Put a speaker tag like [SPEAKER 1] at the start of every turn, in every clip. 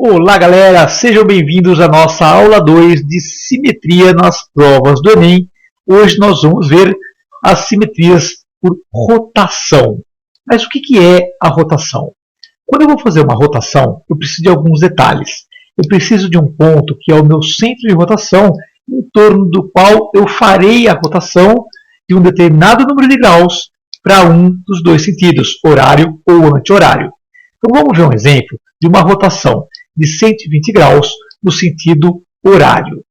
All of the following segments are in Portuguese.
[SPEAKER 1] Olá galera, sejam bem-vindos à nossa aula 2 de simetria nas provas do Enem. Hoje nós vamos ver as simetrias por rotação. Mas o que é a rotação? Quando eu vou fazer uma rotação, eu preciso de alguns detalhes. Eu preciso de um ponto que é o meu centro de rotação, em torno do qual eu farei a rotação de um determinado número de graus para um dos dois sentidos, horário ou anti-horário. Então vamos ver um exemplo de uma rotação de 120 graus no sentido horário.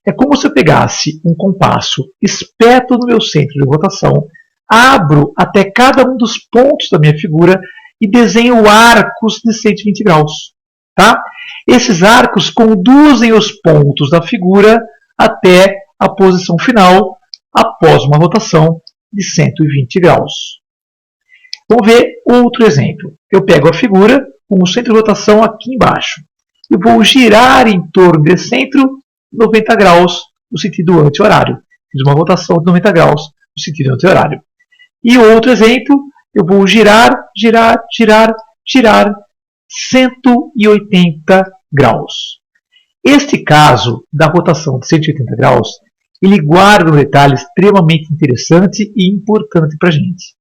[SPEAKER 1] É como se eu pegasse um compasso, espeto no meu centro de rotação, abro até cada um dos pontos da minha figura e desenho arcos de 120 graus. Tá? Esses arcos conduzem os pontos da figura até a posição final após uma rotação de 120 graus. Vamos ver outro exemplo. Eu pego a figura com o centro de rotação aqui embaixo e vou girar em torno desse centro 90 graus no sentido anti-horário. Fiz uma rotação de 90 graus no sentido anti-horário. E outro exemplo, eu vou girar 180 graus. Este caso da rotação de 180 graus, ele guarda um detalhe extremamente interessante e importante para a gente.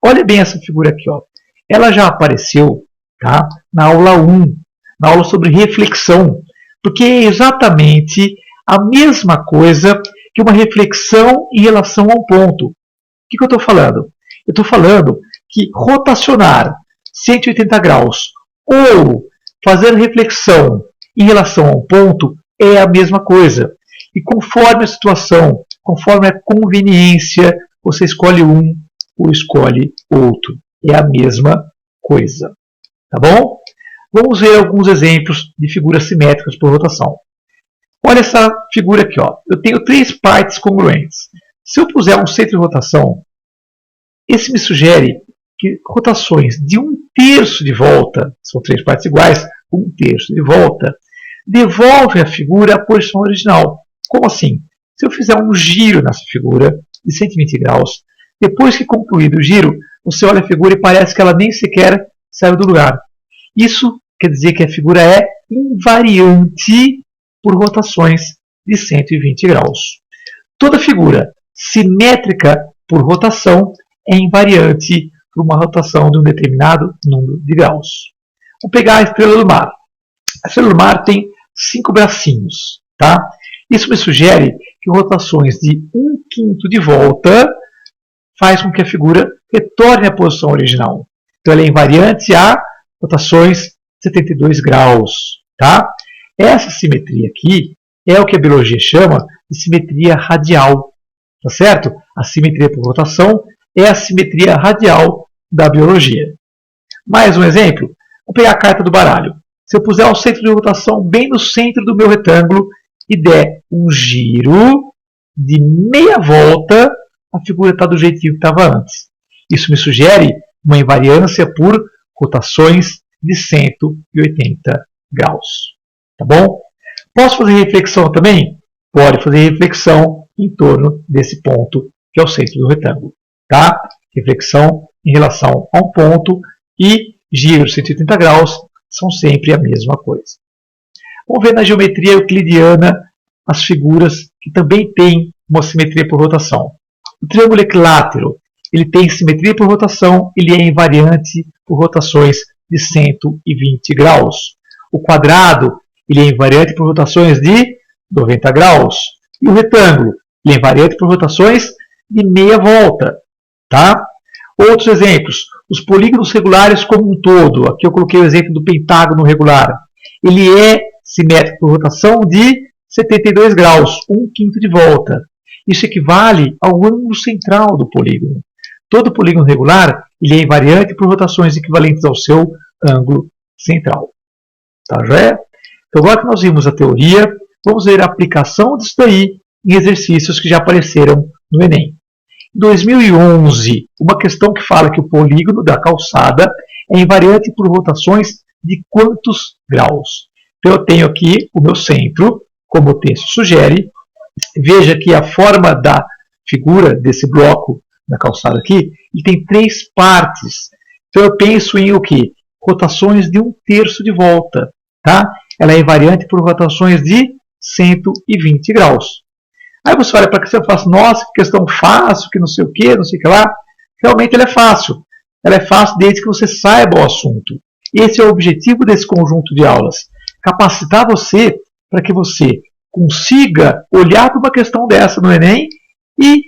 [SPEAKER 1] Olha bem essa figura aqui. Ó. Ela já apareceu, tá, na aula 1, na aula sobre reflexão, porque é exatamente a mesma coisa que uma reflexão em relação a um ponto. O que eu estou falando? Eu estou falando que rotacionar 180 graus ou fazer reflexão em relação a um ponto é a mesma coisa. E conforme a situação, conforme a conveniência, você escolhe um ou escolhe outro. É a mesma coisa. Tá bom? Vamos ver alguns exemplos de figuras simétricas por rotação. Olha essa figura aqui. Ó. Eu tenho três partes congruentes. Se eu puser um centro de rotação, esse me sugere que rotações de 1/3 de volta, são três partes iguais, 1/3 de volta, devolvem a figura à posição original. Como assim? Se eu fizer um giro nessa figura de 120 graus, depois que concluído o giro, você olha a figura e parece que ela nem sequer saiu do lugar. Isso quer dizer que a figura é invariante por rotações de 120 graus. Toda figura simétrica por rotação é invariante por uma rotação de um determinado número de graus. Vamos pegar a estrela do mar. A estrela do mar tem 5 bracinhos. Tá? Isso me sugere que rotações de 1/5 de volta faz com que a figura retorne à posição original. Então ela é invariante a rotações 72 graus. Tá? Essa simetria aqui é o que a biologia chama de simetria radial. Tá certo? A simetria por rotação é a simetria radial da biologia. Mais um exemplo. Vou pegar a carta do baralho. Se eu puser o centro de rotação bem no centro do meu retângulo e der um giro de meia volta, a figura está do jeitinho que estava antes. Isso me sugere uma invariância por rotações de 180 graus. Tá bom? Posso fazer reflexão também? Pode fazer reflexão em torno desse ponto, que é o centro do retângulo. Tá? Reflexão em relação a um ponto e giro de 180 graus são sempre a mesma coisa. Vamos ver na geometria euclidiana as figuras que também têm uma simetria por rotação. O triângulo equilátero, ele tem simetria por rotação, ele é invariante por rotações de 120 graus. O quadrado, ele é invariante por rotações de 90 graus. E o retângulo, ele é invariante por rotações de meia volta. Tá? Outros exemplos, os polígonos regulares como um todo. Aqui eu coloquei o exemplo do pentágono regular. Ele é simétrico por rotação de 72 graus, 1/5 de volta. Isso equivale ao ângulo central do polígono. Todo polígono regular ele é invariante por rotações equivalentes ao seu ângulo central. Tá, joia? Então, agora que nós vimos a teoria, vamos ver a aplicação disso daí em exercícios que já apareceram no Enem. Em 2011, uma questão que fala que o polígono da calçada é invariante por rotações de quantos graus? Então eu tenho aqui o meu centro, como o texto sugere. Veja que a forma da figura desse bloco da calçada aqui, ele tem 3 partes. Então eu penso em o quê? Rotações de 1/3 de volta. Tá? Ela é invariante por rotações de 120 graus. Aí você olha para a questão e fala assim, nossa, que questão fácil, que não sei o que, não sei o que lá. Realmente ela é fácil. Ela é fácil desde que você saiba o assunto. Esse é o objetivo desse conjunto de aulas. Capacitar você para que você consiga olhar para uma questão dessa no Enem e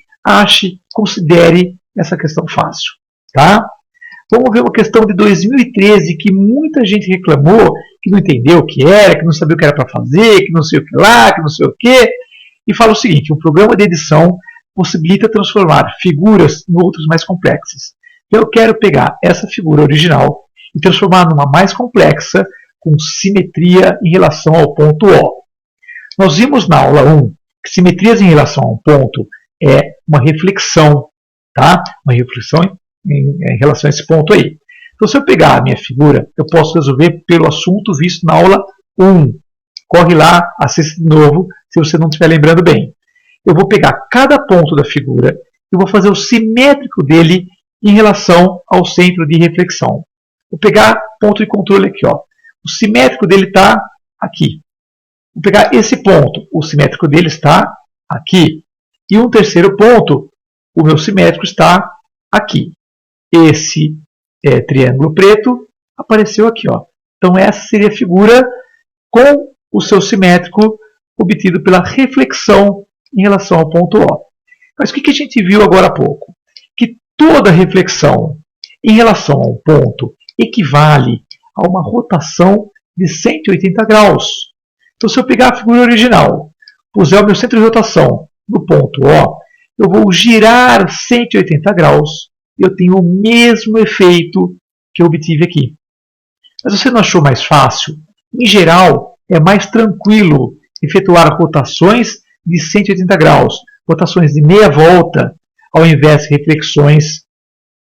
[SPEAKER 1] considere essa questão fácil. Tá? Vamos ver uma questão de 2013 que muita gente reclamou, que não entendeu o que era, que não sabia o que era para fazer, que não sei o que lá, que não sei o que. E fala o seguinte, um programa de edição possibilita transformar figuras em outras mais complexas. Eu quero pegar essa figura original e transformar numa mais complexa, com simetria em relação ao ponto O. Nós vimos na aula 1 que simetrias em relação a um ponto é uma reflexão, tá? Uma reflexão em relação a esse ponto aí. Então, se eu pegar a minha figura, eu posso resolver pelo assunto visto na aula 1. Corre lá, assista de novo, se você não estiver lembrando bem. Eu vou pegar cada ponto da figura e vou fazer o simétrico dele em relação ao centro de reflexão. Vou pegar ponto de controle aqui, ó. O simétrico dele está aqui. Vou pegar esse ponto, o simétrico dele está aqui. E um terceiro ponto, o meu simétrico está aqui. Esse triângulo preto apareceu aqui, ó. Então essa seria a figura com o seu simétrico obtido pela reflexão em relação ao ponto O. Mas o que a gente viu agora há pouco? Que toda reflexão em relação a um ponto equivale a uma rotação de 180 graus. Então, se eu pegar a figura original, puser o meu centro de rotação no ponto O, eu vou girar 180 graus e eu tenho o mesmo efeito que eu obtive aqui. Mas você não achou mais fácil? Em geral, é mais tranquilo efetuar rotações de 180 graus, rotações de meia volta, ao invés de reflexões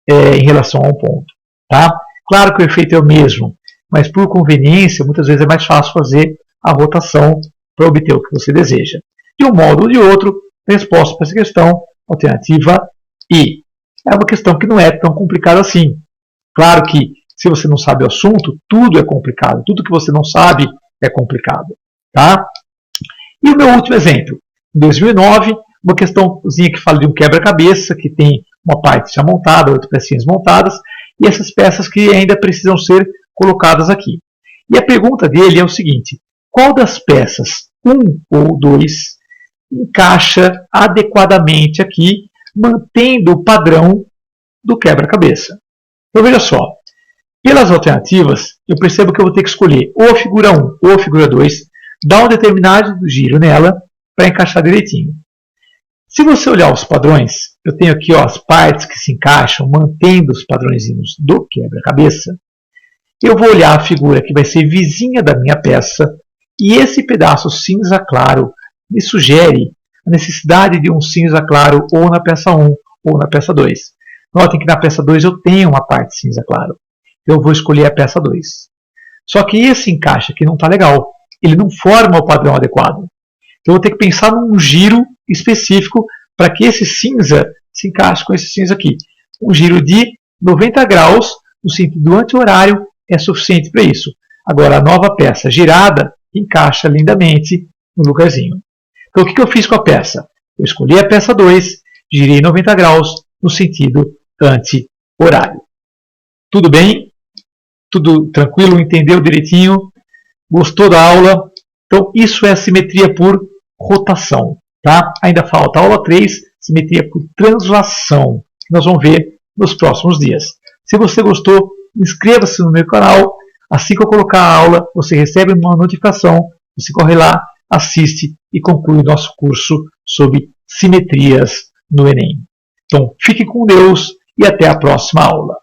[SPEAKER 1] em relação a um ponto. Tá? Claro que o efeito é o mesmo, mas por conveniência, muitas vezes é mais fácil fazer a rotação para obter o que você deseja. De um modo ou de outro, a resposta para essa questão, alternativa I. É uma questão que não é tão complicada assim. Claro que, se você não sabe o assunto, tudo é complicado. Tudo que você não sabe é complicado. Tá? E o meu último exemplo. Em 2009, uma questãozinha que fala de um quebra-cabeça, que tem uma parte já montada, outras pecinhas montadas, e essas peças que ainda precisam ser colocadas aqui. E a pergunta dele é o seguinte, qual das peças 1 ou 2 encaixa adequadamente aqui, mantendo o padrão do quebra-cabeça? Então veja só, pelas alternativas, eu percebo que eu vou ter que escolher ou a figura 1 ou a figura 2, dar um determinado giro nela para encaixar direitinho. Se você olhar os padrões, eu tenho aqui ó, as partes que se encaixam, mantendo os padrõezinhos do quebra-cabeça. Eu vou olhar a figura que vai ser vizinha da minha peça, e esse pedaço cinza claro me sugere a necessidade de um cinza claro ou na peça 1 ou na peça 2. Notem que na peça 2 eu tenho uma parte cinza claro. Eu vou escolher a peça 2. Só que esse encaixe aqui não está legal. Ele não forma o padrão adequado. Então eu vou ter que pensar num giro específico para que esse cinza se encaixe com esse cinza aqui. Um giro de 90 graus no sentido anti-horário é suficiente para isso. Agora a nova peça girada encaixa lindamente no lugarzinho. Então o que eu fiz com a peça? Eu escolhi a peça 2, girei 90 graus no sentido anti-horário. Tudo bem? Tudo tranquilo? Entendeu direitinho? Gostou da aula? Então isso é simetria por rotação. Tá? Ainda falta a aula 3, simetria por translação, que nós vamos ver nos próximos dias. Se você gostou, inscreva-se no meu canal. Assim que eu colocar a aula, você recebe uma notificação, você corre lá, assiste e conclui o nosso curso sobre simetrias no Enem. Então, fique com Deus e até a próxima aula.